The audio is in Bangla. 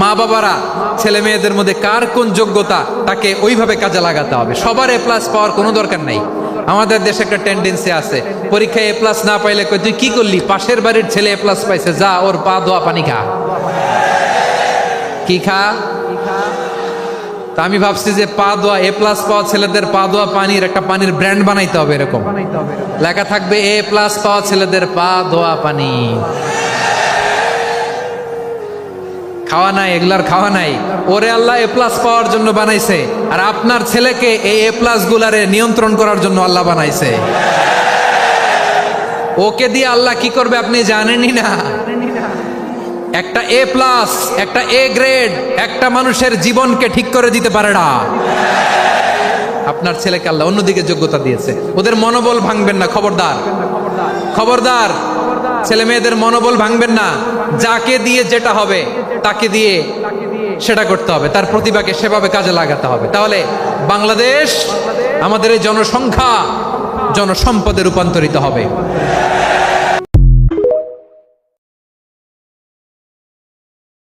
মা বাবারা ছেলে মেয়েদের মধ্যে কার কোন যোগ্যতা তাকে ওইভাবে কাজে লাগাতে হবে। সবার এ প্লাস পাওয়ার কোনো দরকার নাই। আমাদের দেশে একটা টেন্ডেন্সি আছে, পরীক্ষায় এ প্লাস না পাইলে কই তুই কি করলি, পাশের বাড়ির ছেলে এ প্লাস পাইছে, যা ওর পা ধোয়া পানি খা। কি খা? তা আমি ভাবছি যে পা ধোয়া এ প্লাস পাওয়া ছেলেদের পা ধোয়া পানির একটা পানির ব্র্যান্ড বানাইতে হবে, এরকম লেখা থাকবে এ প্লাস পাওয়া ছেলেদের পা ধোয়া পানি। খাওয়া নাই, এগুলার খাওয়া নাই। ওরে আল্লাহ এ প্লাস পাওয়ার জন্য বানাইছে, আর আপনার ছেলেকে এই এ প্লাস গুলারে নিয়ন্ত্রণ করার জন্য আল্লাহ বানাইছে। ওকে দিয়ে আল্লাহ কি করবে আপনি জানেনই না। একটা এ প্লাস, একটা এ গ্রেড একটা মানুষের জীবনকে ঠিক করে দিতে পারে না। আপনার ছেলেকে আল্লাহ অন্যদিকে যোগ্যতা দিয়েছে। ওদের মনোবল ভাঙবেন না, খবরদার খবরদার। ছেলে মেয়েদের মনোবল ভাঙবেন না। যাকে দিয়ে যেটা হবে তাকে দিয়ে সেটা করতে হবে, তার প্রতিভাকে সেভাবে কাজে লাগাতে হবে। তাহলে বাংলাদেশ, আমাদের এই জনসংখ্যা জনসম্পদে রূপান্তরিত হবে।